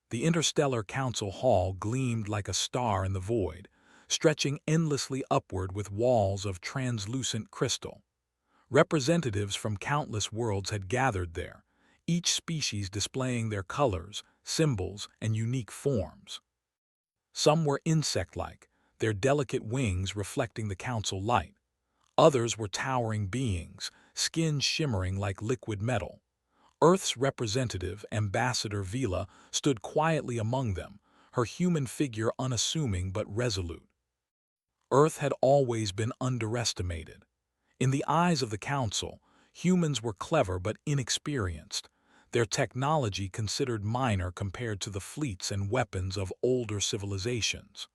The Interstellar Council Hall gleamed like a star in the void, stretching endlessly upward with walls of translucent crystal. Representatives from countless worlds had gathered there, each species displaying their colors, symbols, and unique forms. Some were insect-like, their delicate wings reflecting the council light. Others were towering beings, skin shimmering like liquid metal. Earth's representative, Ambassador Vila, stood quietly among them, her human figure unassuming but resolute. Earth had always been underestimated. In the eyes of the Council, humans were clever but inexperienced, their technology considered minor compared to the fleets and weapons of older civilizations.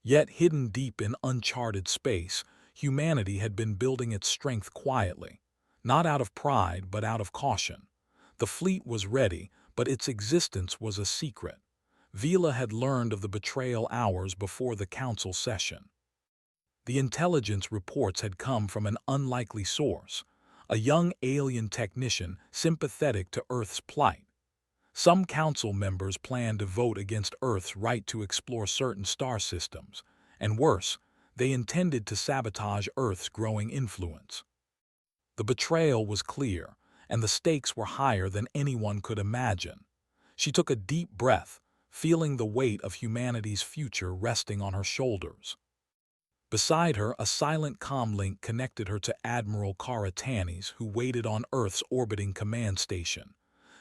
Yet hidden deep in uncharted space, humanity had been building its strength quietly, not out of pride but out of caution. The fleet was ready, but its existence was a secret. Vila had learned of the betrayal hours before the council session. The intelligence reports had come from an unlikely source, a young alien technician sympathetic to Earth's plight. Some council members planned to vote against Earth's right to explore certain star systems, and worse, they intended to sabotage Earth's growing influence. The betrayal was clear, and the stakes were higher than anyone could imagine. She took a deep breath, feeling the weight of humanity's future resting on her shoulders. Beside her, a silent comlink connected her to Admiral Kara Tanis, who waited on Earth's orbiting command station.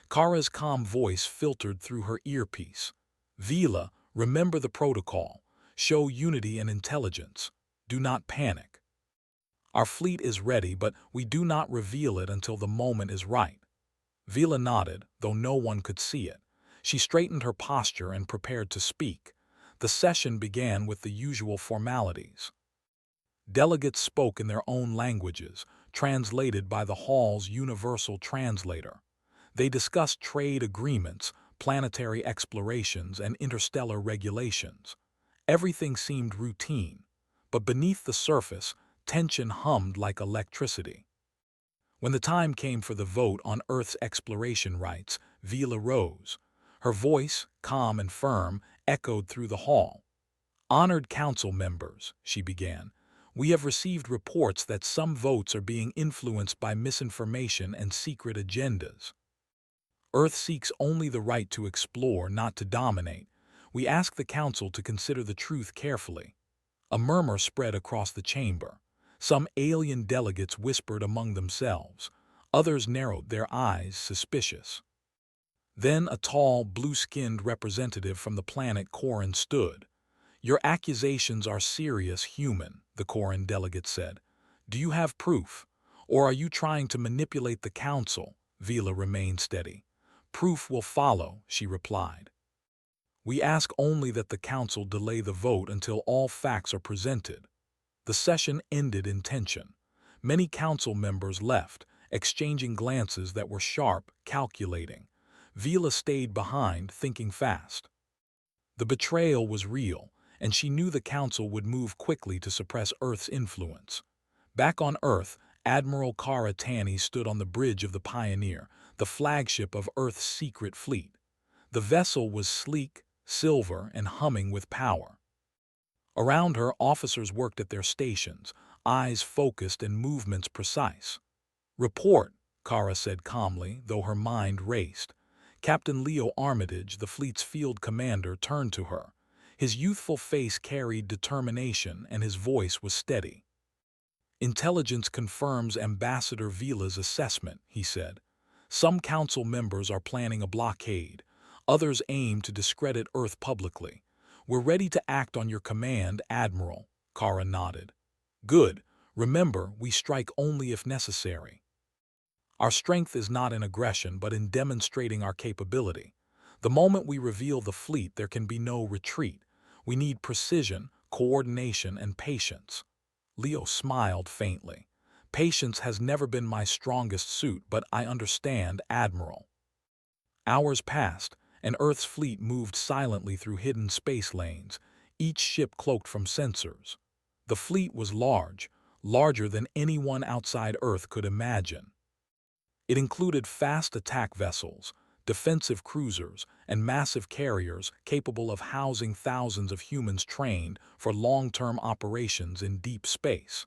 Kara's calm voice filtered through her earpiece. "Vila, remember the protocol. Show unity and intelligence. Do not panic. Our fleet is ready, but we do not reveal it until the moment is right." Vila nodded, though no one could see it. She straightened her posture and prepared to speak. The session began with the usual formalities. Delegates spoke in their own languages, translated by the hall's universal translator. They discussed trade agreements, planetary explorations, and interstellar regulations. Everything seemed routine, but beneath the surface, tension hummed like electricity. When the time came for the vote on Earth's exploration rights, Vila rose. Her voice, calm and firm, echoed through the hall. "Honored council members," she began, "we have received reports that some votes are being influenced by misinformation and secret agendas. Earth seeks only the right to explore, not to dominate. We ask the Council to consider the truth carefully." A murmur spread across the chamber. Some alien delegates whispered among themselves. Others narrowed their eyes, suspicious. Then a tall, blue-skinned representative from the planet Corin stood. "Your accusations are serious, human," the Corin delegate said. "Do you have proof? Or are you trying to manipulate the Council?" Vila remained steady. "Proof will follow," she replied. "We ask only that the Council delay the vote until all facts are presented." The session ended in tension. Many Council members left, exchanging glances that were sharp, calculating. Vila stayed behind, thinking fast. The betrayal was real, and she knew the Council would move quickly to suppress Earth's influence. Back on Earth, Admiral Kara Tanis stood on the bridge of the Pioneer, the flagship of Earth's secret fleet. The vessel was sleek, silver, and humming with power. Around her, officers worked at their stations, eyes focused and movements precise. "Report," Kara said calmly, though her mind raced. Captain Leo Armitage, the fleet's field commander, turned to her. His youthful face carried determination, and his voice was steady. "Intelligence confirms Ambassador Vila's assessment," he said. "Some council members are planning a blockade. Others aim to discredit Earth publicly. We're ready to act on your command, Admiral." Kara nodded. "Good. Remember, we strike only if necessary. Our strength is not in aggression, but in demonstrating our capability. The moment we reveal the fleet, there can be no retreat. We need precision, coordination, and patience." Leo smiled faintly. "Patience has never been my strongest suit, but I understand, Admiral." Hours passed, and Earth's fleet moved silently through hidden space lanes, each ship cloaked from sensors. The fleet was large, larger than anyone outside Earth could imagine. It included fast attack vessels, defensive cruisers, and massive carriers capable of housing thousands of humans trained for long-term operations in deep space.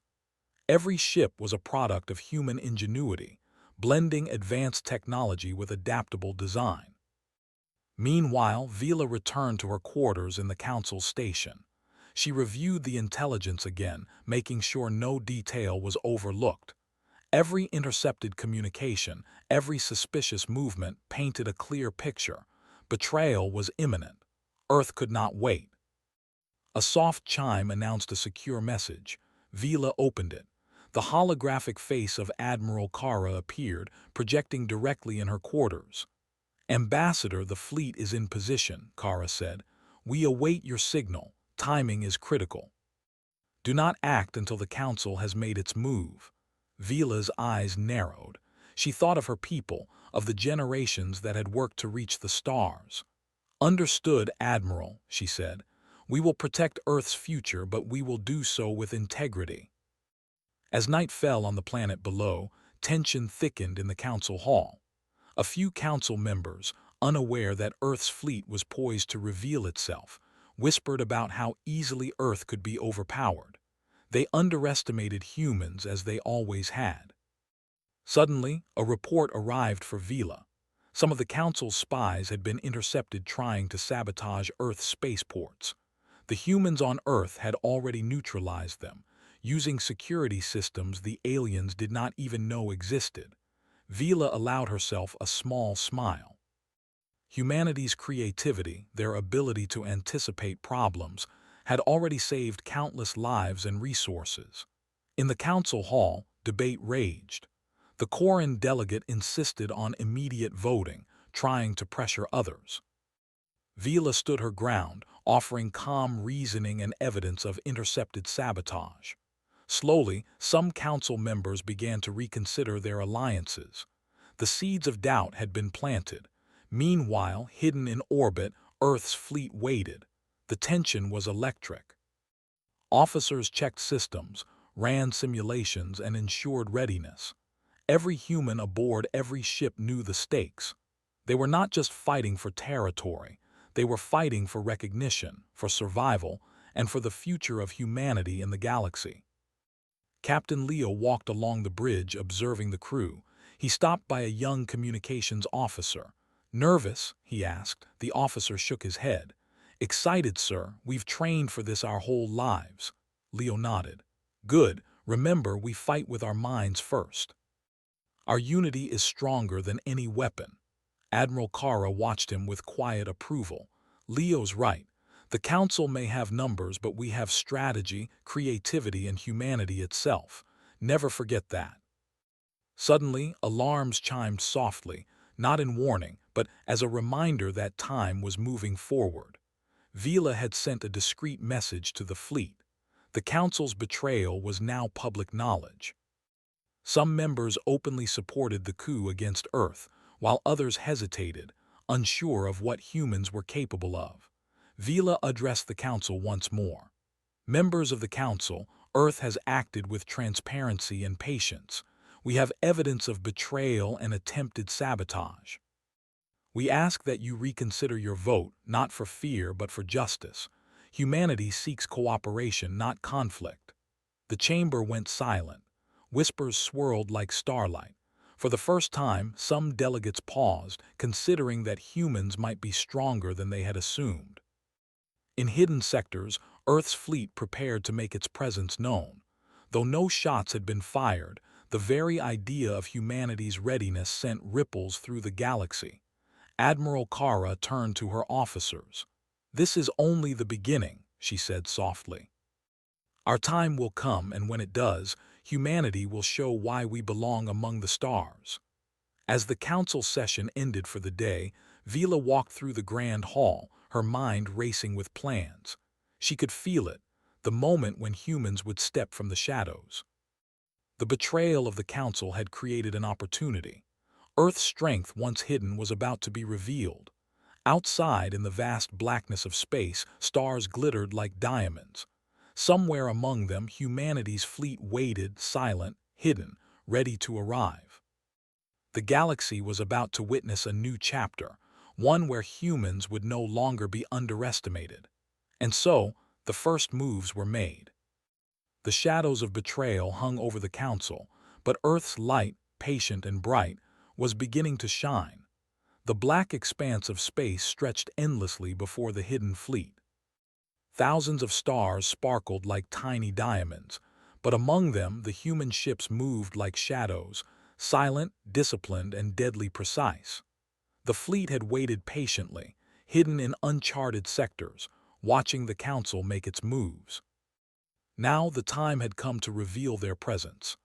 Every ship was a product of human ingenuity, blending advanced technology with adaptable design. Meanwhile, Vila returned to her quarters in the Council station. She reviewed the intelligence again, making sure no detail was overlooked. Every intercepted communication, every suspicious movement painted a clear picture. Betrayal was imminent. Earth could not wait. A soft chime announced a secure message. Vila opened it. The holographic face of Admiral Kara appeared, projecting directly in her quarters. "Ambassador, the fleet is in position," Kara said. "We await your signal. Timing is critical. Do not act until the Council has made its move." Vila's eyes narrowed. She thought of her people, of the generations that had worked to reach the stars. "Understood, Admiral," she said. "We will protect Earth's future, but we will do so with integrity." As night fell on the planet below, tension thickened in the Council hall. A few Council members, unaware that Earth's fleet was poised to reveal itself, whispered about how easily Earth could be overpowered. They underestimated humans as they always had. Suddenly, a report arrived for Vila. Some of the Council's spies had been intercepted trying to sabotage Earth's spaceports. The humans on Earth had already neutralized them, using security systems the aliens did not even know existed. Vila allowed herself a small smile. Humanity's creativity, their ability to anticipate problems, had already saved countless lives and resources. In the Council hall, debate raged. The Corin delegate insisted on immediate voting, trying to pressure others. Vila stood her ground, offering calm reasoning and evidence of intercepted sabotage. Slowly, some Council members began to reconsider their alliances. The seeds of doubt had been planted. Meanwhile, hidden in orbit, Earth's fleet waited. The tension was electric. Officers checked systems, ran simulations, and ensured readiness. Every human aboard every ship knew the stakes. They were not just fighting for territory. They were fighting for recognition, for survival, and for the future of humanity in the galaxy. Captain Leo walked along the bridge observing the crew. He stopped by a young communications officer. "Nervous?" he asked. The officer shook his head. "Excited, sir. We've trained for this our whole lives." Leo nodded. "Good. Remember, we fight with our minds first. Our unity is stronger than any weapon." Admiral Kara watched him with quiet approval. "Leo's right. The Council may have numbers, but we have strategy, creativity, and humanity itself. Never forget that." Suddenly, alarms chimed softly, not in warning, but as a reminder that time was moving forward. Vila had sent a discreet message to the fleet. The Council's betrayal was now public knowledge. Some members openly supported the coup against Earth, while others hesitated, unsure of what humans were capable of. Vila addressed the Council once more. "Members of the Council, Earth has acted with transparency and patience. We have evidence of betrayal and attempted sabotage. We ask that you reconsider your vote, not for fear but for justice. Humanity seeks cooperation, not conflict." The chamber went silent. Whispers swirled like starlight. For the first time, some delegates paused, considering that humans might be stronger than they had assumed. In hidden sectors, Earth's fleet prepared to make its presence known. Though no shots had been fired, the very idea of humanity's readiness sent ripples through the galaxy. Admiral Kara turned to her officers. "This is only the beginning," she said softly. "Our time will come, and when it does, humanity will show why we belong among the stars." As the Council session ended for the day, Vila walked through the grand hall, her mind racing with plans. She could feel it, the moment when humans would step from the shadows. The betrayal of the Council had created an opportunity. Earth's strength, once hidden, was about to be revealed. Outside, in the vast blackness of space, stars glittered like diamonds. Somewhere among them, humanity's fleet waited, silent, hidden, ready to arrive. The galaxy was about to witness a new chapter, one where humans would no longer be underestimated. And so, the first moves were made. The shadows of betrayal hung over the council, but Earth's light, patient and bright, was beginning to shine. The black expanse of space stretched endlessly before the hidden fleet. Thousands of stars sparkled like tiny diamonds, but among them the human ships moved like shadows, silent, disciplined, and deadly precise. The fleet had waited patiently, hidden in uncharted sectors, watching the council make its moves. Now the time had come to reveal their presence.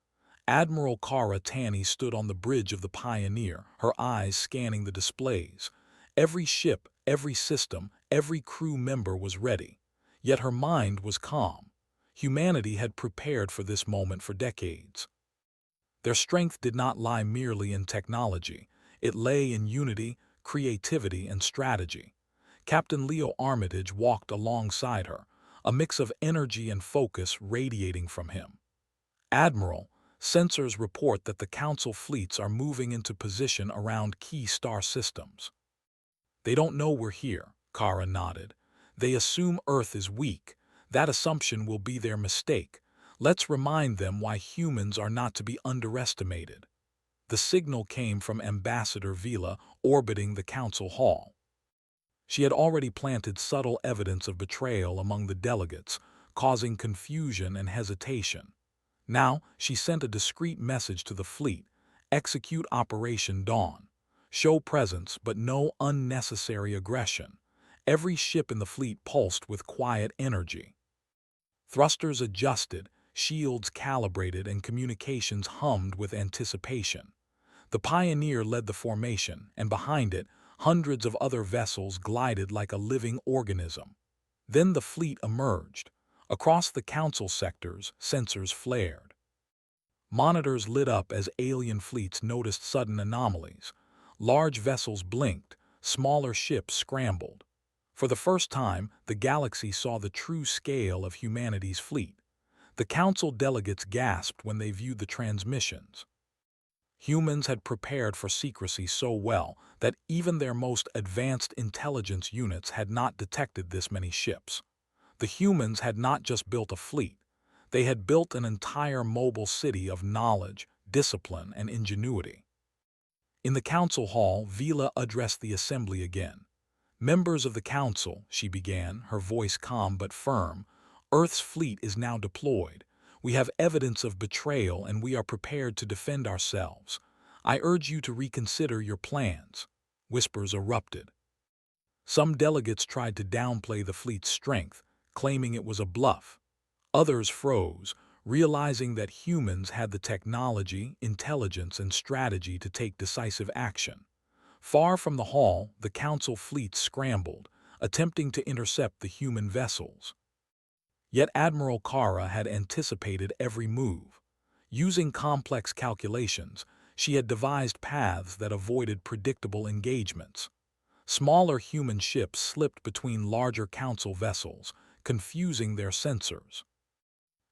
Admiral Kara Tanny stood on the bridge of the Pioneer, her eyes scanning the displays. Every ship, every system, every crew member was ready. Yet her mind was calm. Humanity had prepared for this moment for decades. Their strength did not lie merely in technology. It lay in unity, creativity, and strategy. Captain Leo Armitage walked alongside her, a mix of energy and focus radiating from him. Admiral, sensors report that the Council fleets are moving into position around key star systems. They don't know we're here, Kara nodded. They assume Earth is weak. That assumption will be their mistake. Let's remind them why humans are not to be underestimated. The signal came from Ambassador Vila orbiting the Council Hall. She had already planted subtle evidence of betrayal among the delegates, causing confusion and hesitation. Now, she sent a discreet message to the fleet: execute Operation Dawn. Show presence, but no unnecessary aggression. Every ship in the fleet pulsed with quiet energy. Thrusters adjusted, shields calibrated, and communications hummed with anticipation. The Pioneer led the formation, and behind it, hundreds of other vessels glided like a living organism. Then the fleet emerged. Across the Council sectors, sensors flared. Monitors lit up as alien fleets noticed sudden anomalies. Large vessels blinked, smaller ships scrambled. For the first time, the galaxy saw the true scale of humanity's fleet. The Council delegates gasped when they viewed the transmissions. Humans had prepared for secrecy so well that even their most advanced intelligence units had not detected this many ships. The humans had not just built a fleet. They had built an entire mobile city of knowledge, discipline, and ingenuity. In the Council Hall, Vila addressed the assembly again. "Members of the Council," she began, her voice calm but firm, "Earth's fleet is now deployed. We have evidence of betrayal and we are prepared to defend ourselves. I urge you to reconsider your plans." Whispers erupted. Some delegates tried to downplay the fleet's strength, claiming it was a bluff. Others froze, realizing that humans had the technology, intelligence, and strategy to take decisive action. Far from the hall, the Council fleet scrambled, attempting to intercept the human vessels. Yet Admiral Kara had anticipated every move. Using complex calculations, she had devised paths that avoided predictable engagements. Smaller human ships slipped between larger Council vessels, confusing their sensors.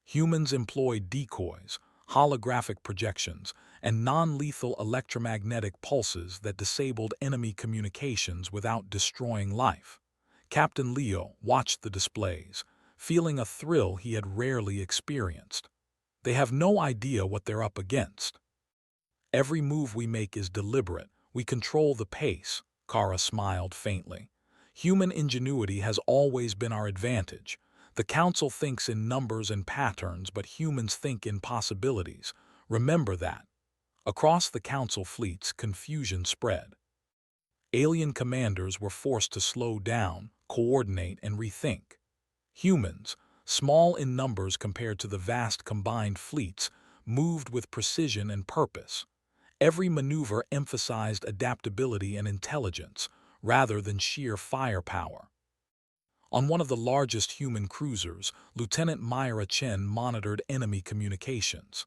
Humans employed decoys, holographic projections, and non-lethal electromagnetic pulses that disabled enemy communications without destroying life. Captain Leo watched the displays, feeling a thrill he had rarely experienced. They have no idea what they're up against. "Every move we make is deliberate. We control the pace," Kara smiled faintly. "Human ingenuity has always been our advantage. The Council thinks in numbers and patterns, but humans think in possibilities. Remember that." Across the Council fleets, confusion spread. Alien commanders were forced to slow down, coordinate, and rethink. Humans, small in numbers compared to the vast combined fleets, moved with precision and purpose. Every maneuver emphasized adaptability and intelligence, rather than sheer firepower. On one of the largest human cruisers, Lieutenant Myra Chen monitored enemy communications.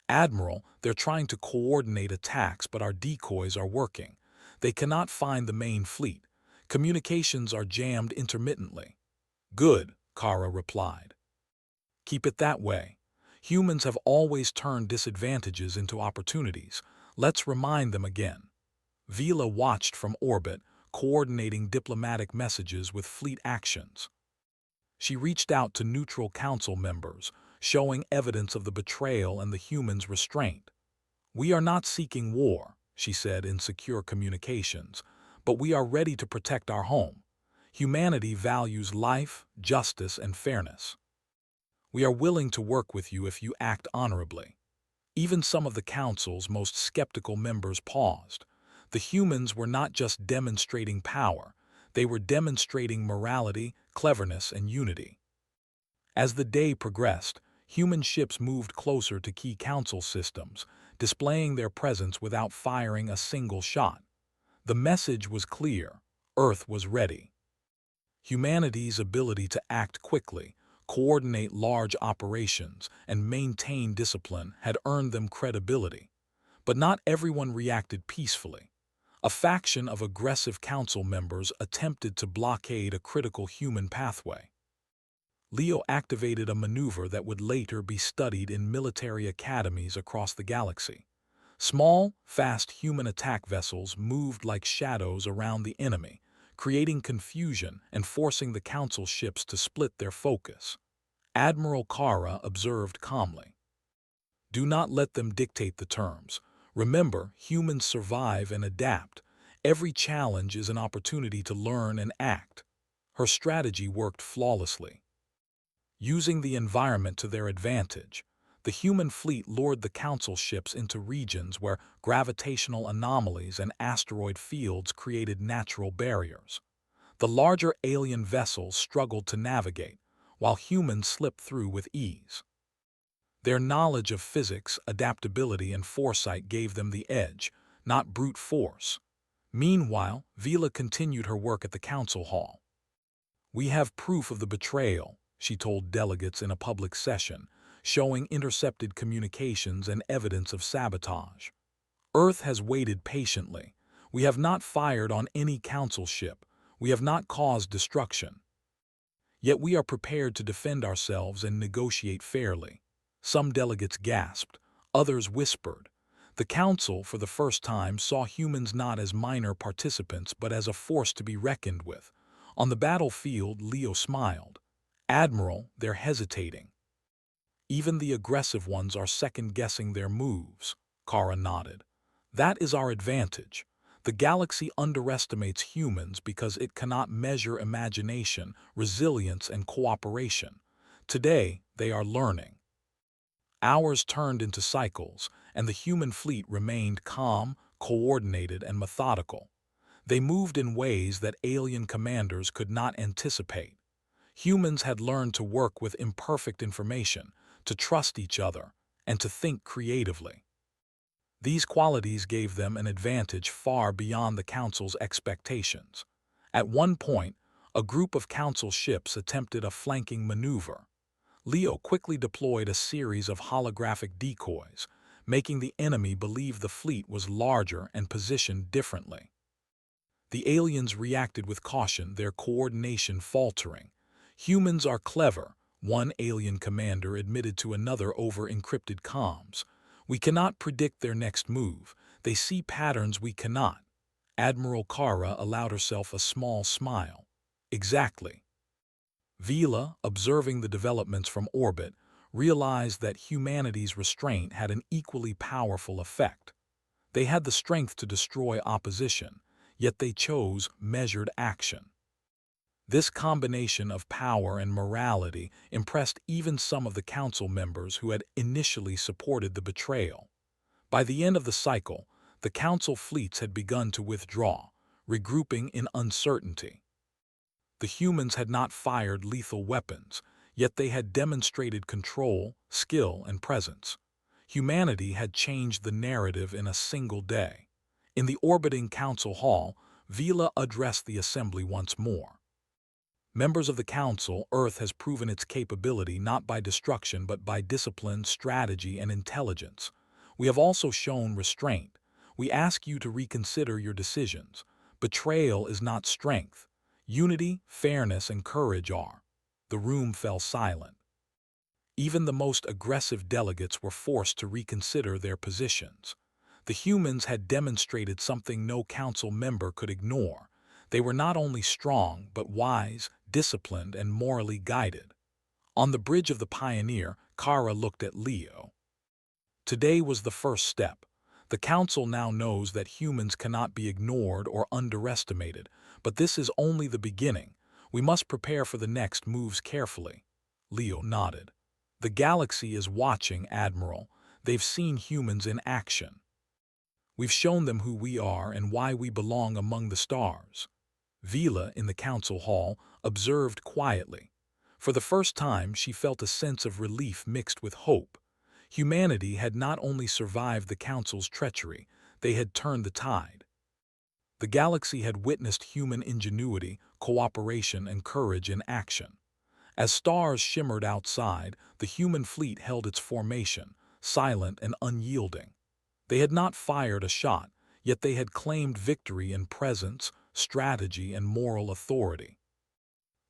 "Admiral, they're trying to coordinate attacks, but our decoys are working. They cannot find the main fleet. Communications are jammed intermittently." "Good," Kara replied. "Keep it that way. Humans have always turned disadvantages into opportunities. Let's remind them again. Vila watched from orbit, coordinating diplomatic messages with fleet actions. She reached out to neutral council members, showing evidence of the betrayal and the humans' restraint. "We are not seeking war," she said in secure communications, "but we are ready to protect our home. Humanity values life, justice, and fairness. We are willing to work with you if you act honorably." Even some of the council's most skeptical members paused. The humans were not just demonstrating power, they were demonstrating morality, cleverness, and unity. As the day progressed, human ships moved closer to key council systems, displaying their presence without firing a single shot. The message was clear: Earth was ready. Humanity's ability to act quickly, coordinate large operations, and maintain discipline had earned them credibility. But not everyone reacted peacefully. A faction of aggressive council members attempted to blockade a critical human pathway. Leo activated a maneuver that would later be studied in military academies across the galaxy. Small, fast human attack vessels moved like shadows around the enemy, creating confusion and forcing the council ships to split their focus. Admiral Kara observed calmly, "Do not let them dictate the terms. Remember, humans survive and adapt. Every challenge is an opportunity to learn and act." Her strategy worked flawlessly. Using the environment to their advantage, the human fleet lured the council ships into regions where gravitational anomalies and asteroid fields created natural barriers. The larger alien vessels struggled to navigate, while humans slipped through with ease. Their knowledge of physics, adaptability, and foresight gave them the edge, not brute force. Meanwhile, Vila continued her work at the council hall. "We have proof of the betrayal," she told delegates in a public session, showing intercepted communications and evidence of sabotage. "Earth has waited patiently. We have not fired on any council ship. We have not caused destruction. Yet we are prepared to defend ourselves and negotiate fairly." Some delegates gasped, others whispered. The council, for the first time, saw humans not as minor participants but as a force to be reckoned with. On the battlefield, Leo smiled. "Admiral, they're hesitating. Even the aggressive ones are second-guessing their moves." Kara nodded. "That is our advantage. The galaxy underestimates humans because it cannot measure imagination, resilience, and cooperation. Today, they are learning." Hours turned into cycles, and the human fleet remained calm, coordinated, and methodical. They moved in ways that alien commanders could not anticipate. Humans had learned to work with imperfect information, to trust each other, and to think creatively. These qualities gave them an advantage far beyond the Council's expectations. At one point, a group of Council ships attempted a flanking maneuver. Leo quickly deployed a series of holographic decoys, making the enemy believe the fleet was larger and positioned differently. The aliens reacted with caution, their coordination faltering. "Humans are clever," one alien commander admitted to another over encrypted comms. "We cannot predict their next move. They see patterns we cannot." Admiral Kara allowed herself a small smile. "Exactly." Vila, observing the developments from orbit, realized that humanity's restraint had an equally powerful effect. They had the strength to destroy opposition, yet they chose measured action. This combination of power and morality impressed even some of the council members who had initially supported the betrayal. By the end of the cycle, the council fleets had begun to withdraw, regrouping in uncertainty. The humans had not fired lethal weapons, yet they had demonstrated control, skill, and presence. Humanity had changed the narrative in a single day. In the orbiting council hall, Vila addressed the assembly once more. "Members of the council, Earth has proven its capability not by destruction but by discipline, strategy, and intelligence. We have also shown restraint. We ask you to reconsider your decisions. Betrayal is not strength. Unity, fairness, and courage are." The room fell silent. Even the most aggressive delegates were forced to reconsider their positions. The humans had demonstrated something no council member could ignore. They were not only strong, but wise, disciplined, and morally guided. On the bridge of the Pioneer, Kara looked at Leo. Today was the first step. The council now knows that humans cannot be ignored or underestimated, but this is only the beginning. We must prepare for the next moves carefully. Leo nodded. The galaxy is watching, Admiral. They've seen humans in action. We've shown them who we are and why we belong among the stars. Vila, in the council hall, observed quietly. For the first time, she felt a sense of relief mixed with hope. Humanity had not only survived the council's treachery, they had turned the tide. The galaxy had witnessed human ingenuity, cooperation, and courage in action. As stars shimmered outside, the human fleet held its formation, silent and unyielding. They had not fired a shot, yet they had claimed victory in presence, strategy, and moral authority.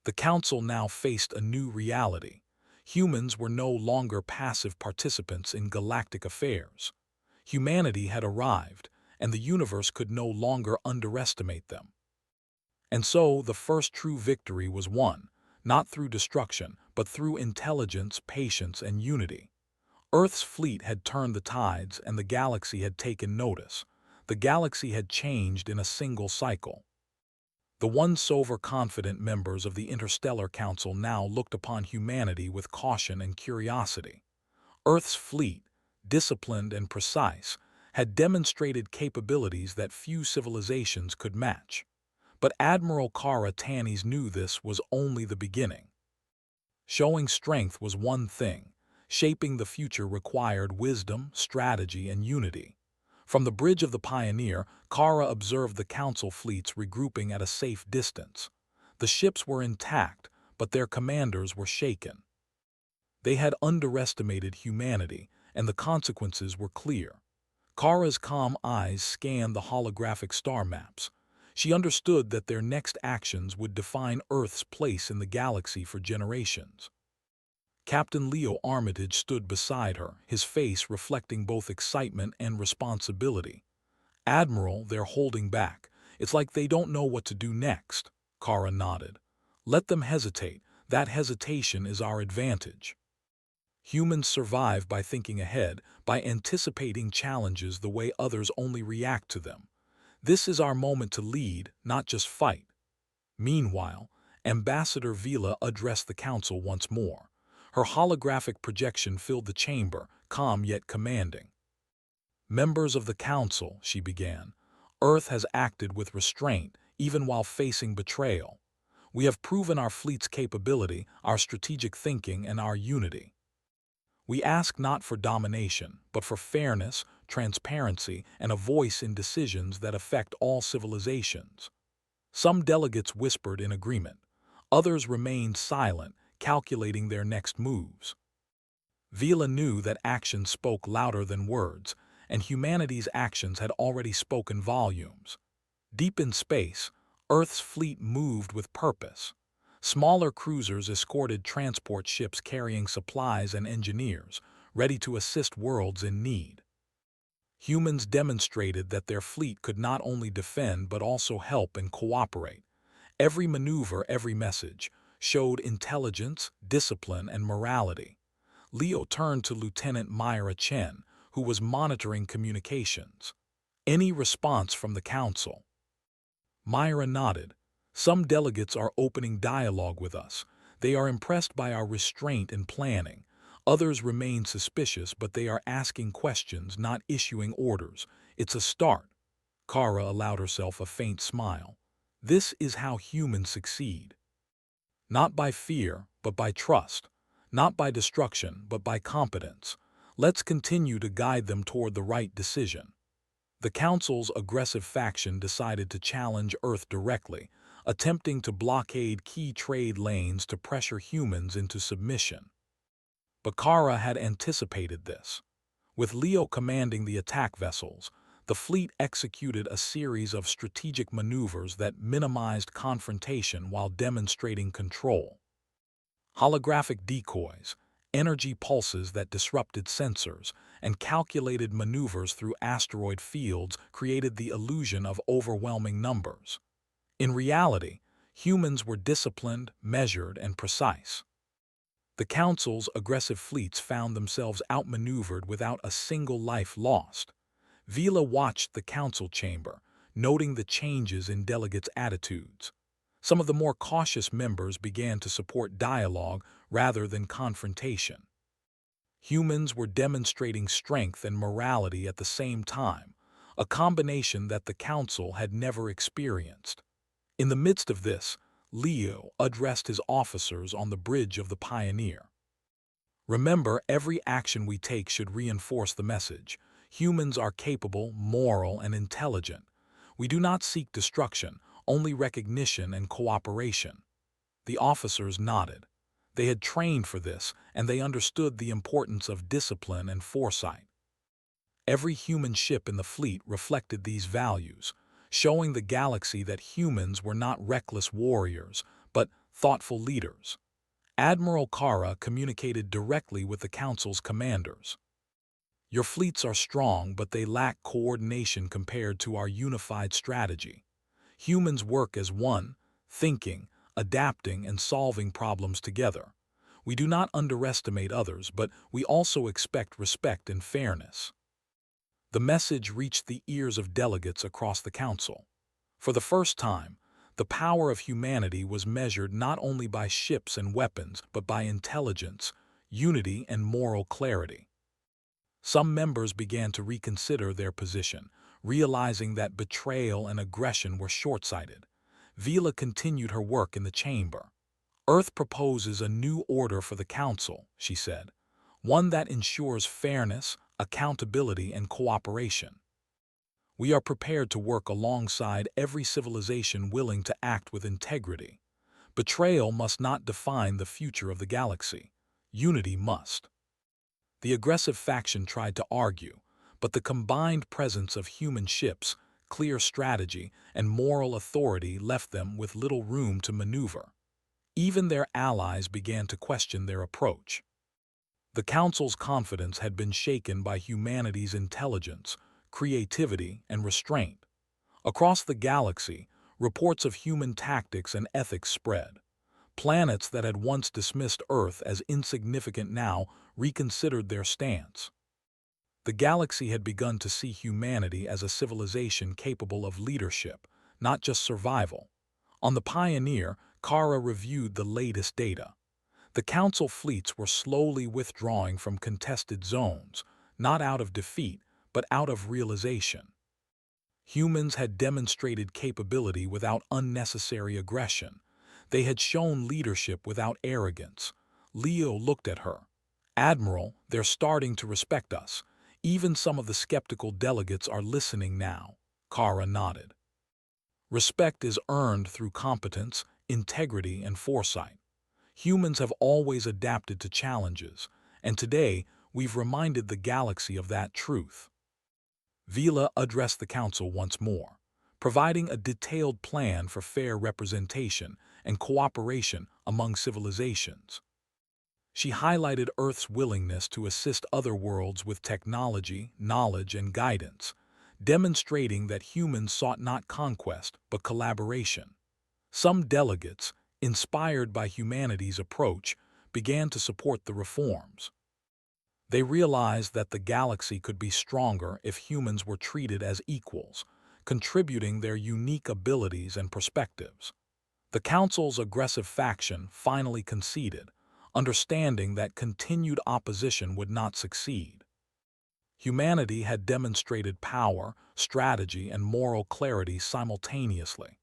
The council now faced a new reality. Humans were no longer passive participants in galactic affairs. Humanity had arrived, and the universe could no longer underestimate them. And so the first true victory was won, not through destruction, but through intelligence, patience, and unity. Earth's fleet had turned the tides, and the galaxy had taken notice. The galaxy had changed in a single cycle. The once overconfident members of the Interstellar Council now looked upon humanity with caution and curiosity. Earth's fleet, disciplined and precise, had demonstrated capabilities that few civilizations could match. But Admiral Kara Tanis knew this was only the beginning. Showing strength was one thing. Shaping the future required wisdom, strategy, and unity. From the bridge of the Pioneer, Kara observed the council fleets regrouping at a safe distance. The ships were intact, but their commanders were shaken. They had underestimated humanity, and the consequences were clear. Kara's calm eyes scanned the holographic star maps. She understood that their next actions would define Earth's place in the galaxy for generations. Captain Leo Armitage stood beside her, his face reflecting both excitement and responsibility. "Admiral, they're holding back. It's like they don't know what to do next." Kara nodded. "Let them hesitate. That hesitation is our advantage." Humans survive by thinking ahead, by anticipating challenges the way others only react to them. This is our moment to lead, not just fight. Meanwhile, Ambassador Vila addressed the council once more. Her holographic projection filled the chamber, calm yet commanding. "Members of the council," she began, "Earth has acted with restraint, even while facing betrayal. We have proven our fleet's capability, our strategic thinking, and our unity. We ask not for domination, but for fairness, transparency, and a voice in decisions that affect all civilizations." Some delegates whispered in agreement. Others remained silent, calculating their next moves. Vila knew that action spoke louder than words, and humanity's actions had already spoken volumes. Deep in space, Earth's fleet moved with purpose. Smaller cruisers escorted transport ships carrying supplies and engineers, ready to assist worlds in need. Humans demonstrated that their fleet could not only defend but also help and cooperate. Every maneuver, every message, showed intelligence, discipline, and morality. Leo turned to Lieutenant Myra Chen, who was monitoring communications. "Any response from the council?" Myra nodded. "Some delegates are opening dialogue with us. They are impressed by our restraint and planning. Others remain suspicious, but they are asking questions, not issuing orders. It's a start." Kara allowed herself a faint smile. "This is how humans succeed. Not by fear, but by trust. Not by destruction, but by competence. Let's continue to guide them toward the right decision." The Council's aggressive faction decided to challenge Earth directly, attempting to blockade key trade lanes to pressure humans into submission. But Kara had anticipated this. With Leo commanding the attack vessels, the fleet executed a series of strategic maneuvers that minimized confrontation while demonstrating control. Holographic decoys, energy pulses that disrupted sensors, and calculated maneuvers through asteroid fields created the illusion of overwhelming numbers. In reality, humans were disciplined, measured, and precise. The Council's aggressive fleets found themselves outmaneuvered without a single life lost. Vila watched the council chamber, noting the changes in delegates' attitudes. Some of the more cautious members began to support dialogue rather than confrontation. Humans were demonstrating strength and morality at the same time, a combination that the council had never experienced. In the midst of this, Leo addressed his officers on the bridge of the Pioneer. Remember, every action we take should reinforce the message. Humans are capable, moral, and intelligent. We do not seek destruction, only recognition and cooperation. The officers nodded. They had trained for this, and they understood the importance of discipline and foresight. Every human ship in the fleet reflected these values, showing the galaxy that humans were not reckless warriors, but thoughtful leaders. Admiral Kara communicated directly with the Council's commanders. Your fleets are strong, but they lack coordination compared to our unified strategy. Humans work as one, thinking, adapting, and solving problems together. We do not underestimate others, but we also expect respect and fairness. The message reached the ears of delegates across the Council. For the first time, the power of humanity was measured not only by ships and weapons, but by intelligence, unity, and moral clarity. Some members began to reconsider their position, realizing that betrayal and aggression were short-sighted. Vila continued her work in the chamber. Earth proposes a new order for the Council, she said, one that ensures fairness, accountability, and cooperation. We are prepared to work alongside every civilization willing to act with integrity. Betrayal must not define the future of the galaxy. Unity must. The aggressive faction tried to argue, but the combined presence of human ships, clear strategy, and moral authority left them with little room to maneuver. Even their allies began to question their approach. The Council's confidence had been shaken by humanity's intelligence, creativity, and restraint. Across the galaxy, reports of human tactics and ethics spread. Planets that had once dismissed Earth as insignificant now reconsidered their stance. The galaxy had begun to see humanity as a civilization capable of leadership, not just survival. On the Pioneer, Kara reviewed the latest data. The Council fleets were slowly withdrawing from contested zones, not out of defeat, but out of realization. Humans had demonstrated capability without unnecessary aggression. They had shown leadership without arrogance. Leo looked at her. Admiral, they're starting to respect us. Even some of the skeptical delegates are listening now. Kara nodded. Respect is earned through competence, integrity, and foresight. Humans have always adapted to challenges, and today we've reminded the galaxy of that truth. Vila addressed the Council once more, providing a detailed plan for fair representation and cooperation among civilizations. She highlighted Earth's willingness to assist other worlds with technology, knowledge, and guidance, demonstrating that humans sought not conquest but collaboration. Some delegates, inspired by humanity's approach, began to support the reforms. They realized that the galaxy could be stronger if humans were treated as equals, contributing their unique abilities and perspectives. The Council's aggressive faction finally conceded, understanding that continued opposition would not succeed. Humanity had demonstrated power, strategy, and moral clarity simultaneously.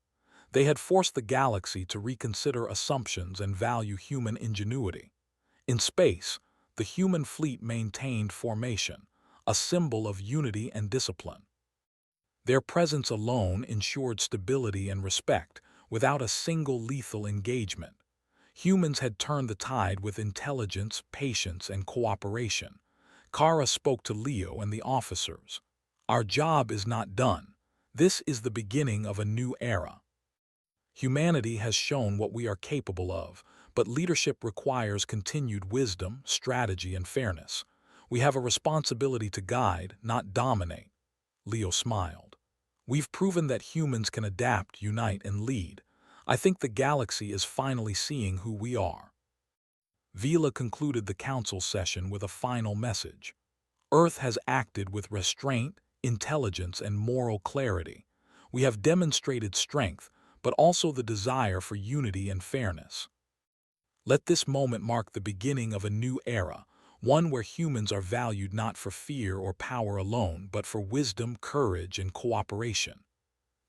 They had forced the galaxy to reconsider assumptions and value human ingenuity. In space, the human fleet maintained formation, a symbol of unity and discipline. Their presence alone ensured stability and respect, without a single lethal engagement. Humans had turned the tide with intelligence, patience, and cooperation. Kara spoke to Leo and the officers. Our job is not done. This is the beginning of a new era. Humanity has shown what we are capable of, but leadership requires continued wisdom, strategy, and fairness. We have a responsibility to guide, not dominate. Leo smiled. We've proven that humans can adapt, unite, and lead. I think the galaxy is finally seeing who we are. Vila concluded the council session with a final message. Earth has acted with restraint, intelligence, and moral clarity. We have demonstrated strength, but also the desire for unity and fairness. Let this moment mark the beginning of a new era, one where humans are valued not for fear or power alone, but for wisdom, courage, and cooperation.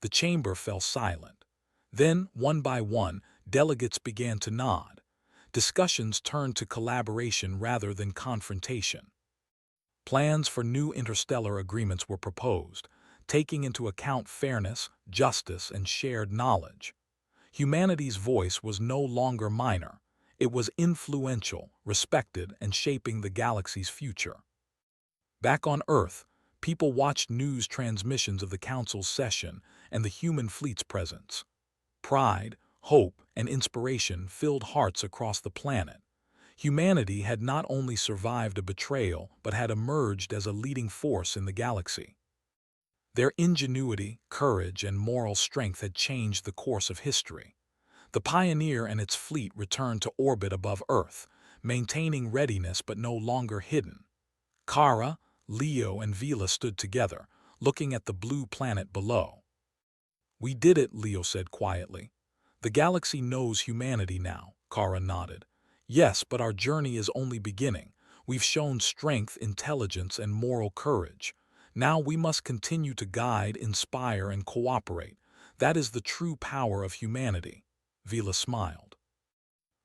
The chamber fell silent. Then, one by one, delegates began to nod. Discussions turned to collaboration rather than confrontation. Plans for new interstellar agreements were proposed, taking into account fairness, justice, and shared knowledge. Humanity's voice was no longer minor. It was influential, respected, and shaping the galaxy's future. Back on Earth, people watched news transmissions of the Council's session and the human fleet's presence. Pride, hope, and inspiration filled hearts across the planet. Humanity had not only survived a betrayal, but had emerged as a leading force in the galaxy. Their ingenuity, courage, and moral strength had changed the course of history. The Pioneer and its fleet returned to orbit above Earth, maintaining readiness but no longer hidden. Kara, Leo, and Vila stood together, looking at the blue planet below. "We did it," Leo said quietly. "The galaxy knows humanity now," Kara nodded. "Yes, but our journey is only beginning. We've shown strength, intelligence, and moral courage. Now we must continue to guide, inspire, and cooperate. That is the true power of humanity." Vila smiled.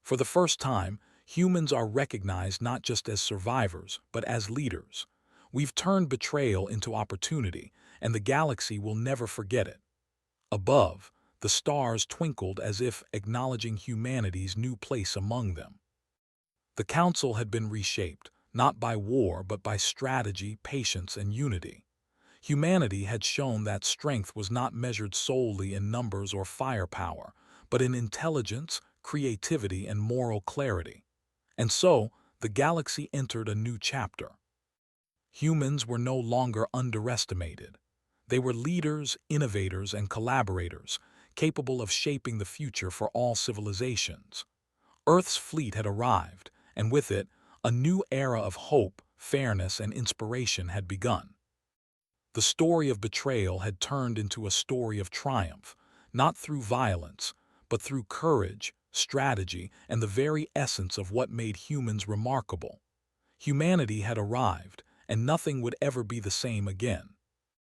For the first time, humans are recognized not just as survivors, but as leaders. We've turned betrayal into opportunity, and the galaxy will never forget it. Above, the stars twinkled as if acknowledging humanity's new place among them. The council had been reshaped, not by war but by strategy, patience, and unity. Humanity had shown that strength was not measured solely in numbers or firepower, but in intelligence, creativity, and moral clarity. And so, the galaxy entered a new chapter. Humans were no longer underestimated. They were leaders, innovators, and collaborators, capable of shaping the future for all civilizations. Earth's fleet had arrived, and with it, a new era of hope, fairness, and inspiration had begun. The story of betrayal had turned into a story of triumph, not through violence, but through courage, strategy, and the very essence of what made humans remarkable. Humanity had arrived, and nothing would ever be the same again.